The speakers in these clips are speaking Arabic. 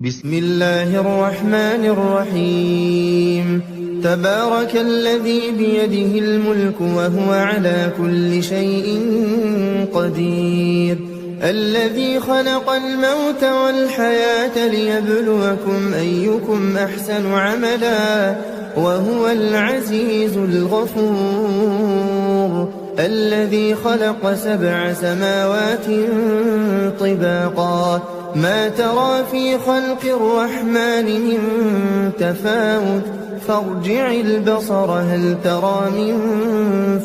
بسم الله الرحمن الرحيم. تبارك الذي بيده الملك وهو على كل شيء قدير، الذي خلق الموت والحياة ليبلوكم أيكم أحسن عملا وهو العزيز الغفور، الذي خلق 7 سماوات طباقا ما ترى في خلق الرحمن من تفاوت فارجع البصر هل ترى من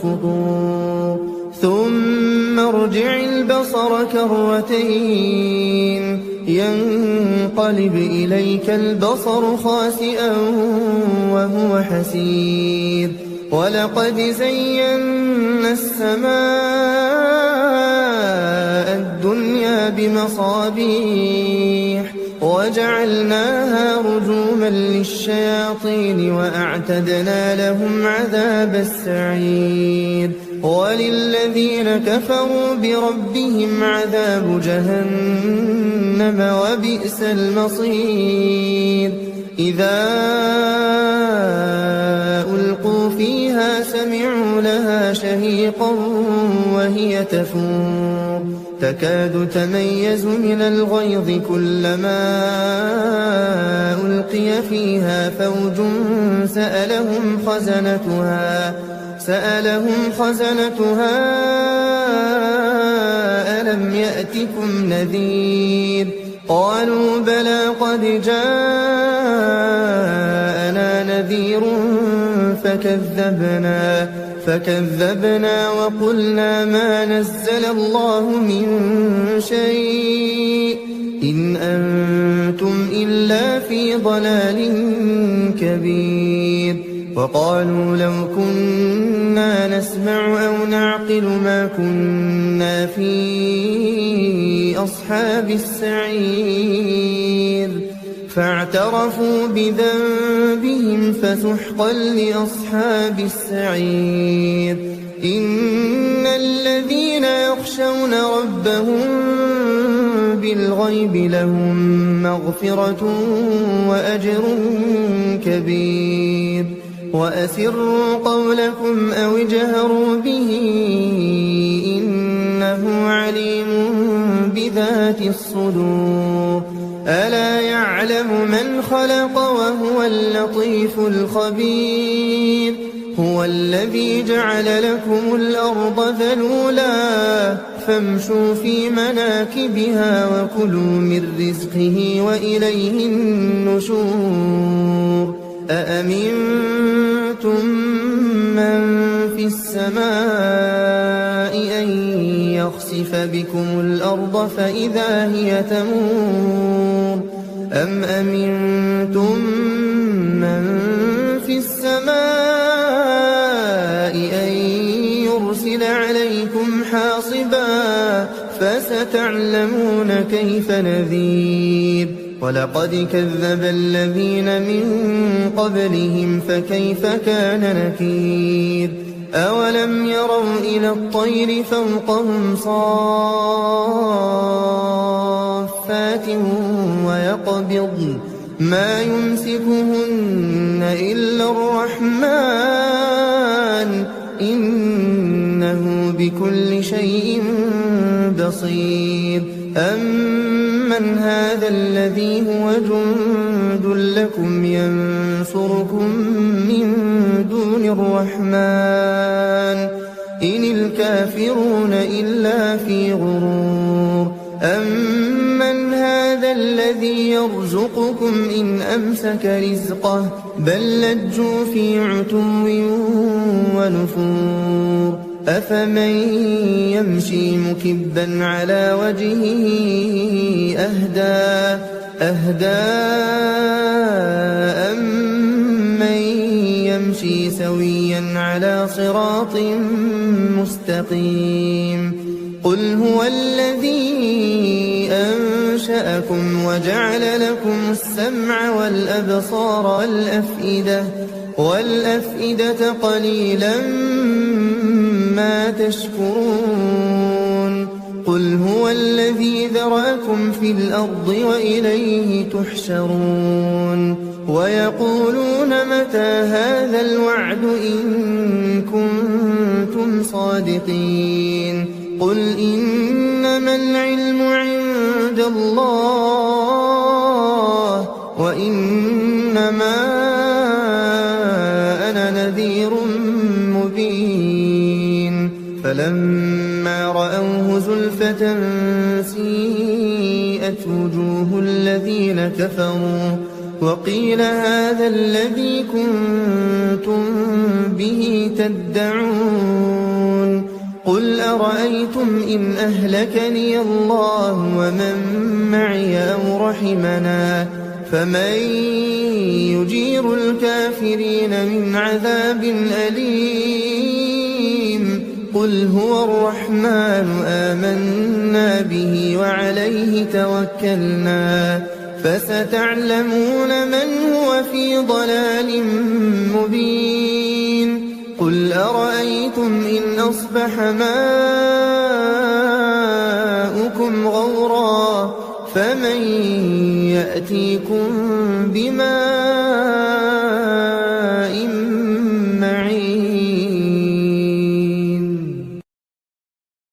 فطور ثم ارجع البصر كرتين ينقلب إليك البصر خاسئا وهو حسير، ولقد زينا السماء الدنيا بمصابيح وجعلناها رجوما للشياطين وأعتدنا لهم عذاب السعير، وللذين كفروا بربهم عذاب جهنم وبئس المصير. إذا ألقوا فيها سمعوا لها شهيقا وهي تفور تكاد تميز من الغيظ كلما ألقي فيها فوج سألهم خزنتها ألم يأتكم نذير؟ قالوا بلى قد جاءنا نذير فكذبنا وقلنا ما نزل الله من شيء إن أنتم إلا في ضلال كبير. وقالوا لو كنا نسمع أو نعقل ما كنا في أصحاب السعير، فاعترفوا بذنبهم فسحقا لأصحاب السعير. إن الذين يخشون ربهم بالغيب لهم مغفرة وأجر كبير. وأسروا قولكم أو اجهروا به إنه عليم بذات الصدور. ألا يعلم من خلق وهو اللطيف الخبير. هو الذي جعل لكم الأرض ذلولا فامشوا في مناكبها وكلوا من رزقه وإليه النشور. أأمنتم من في السماء أن يخسف بكم الأرض فإذا هي تمور أم أمنتم من في السماء أن يرسل عليكم حاصبا فستعلمون كيف نذير. ولقد كذب الذين من قبلهم فكيف كان نكير. أولم يروا إلى الطير فوقهم صافات ويقبضن ما يمسكهن إلا الرحمن إنه بكل شيء بصير. أمن هذا الذي هو جند لكم ينصركم من دون الرحمن إن الكافرون إلا في غرور. أمن هذا الذي يرزقكم إن أمسك رزقه بل لجوا في عتو ونفور. أفمن يمشي مكبا على وجهه أهدى أمن يمشي سويا على صراط مستقيم. قل هو الذي أنشأكم وجعل لكم السمع والأبصار والأفئدة قليلا ما تشكرون. قل هو الذي ذرأكم في الأرض وإليه تحشرون ويقولون متى هذا الوعد إن كنتم صادقين قل إنما العلم عند الله وإنما أنا نذير مبين فلما رأوه زلفة سيئت وجوه الذين كفروا وقيل هذا الذي كنتم به تدعون قل أرأيتم إن أهلكني الله ومن معي أو رحمنا فمن يجير الكافرين من عذاب أليم قل هو الرحمن آمنا به وعليه توكلنا فستعلمون من هو في ضلال مبين قل أرأيتم إن أصبح ماؤكم غورا فمن يأتيكم بماء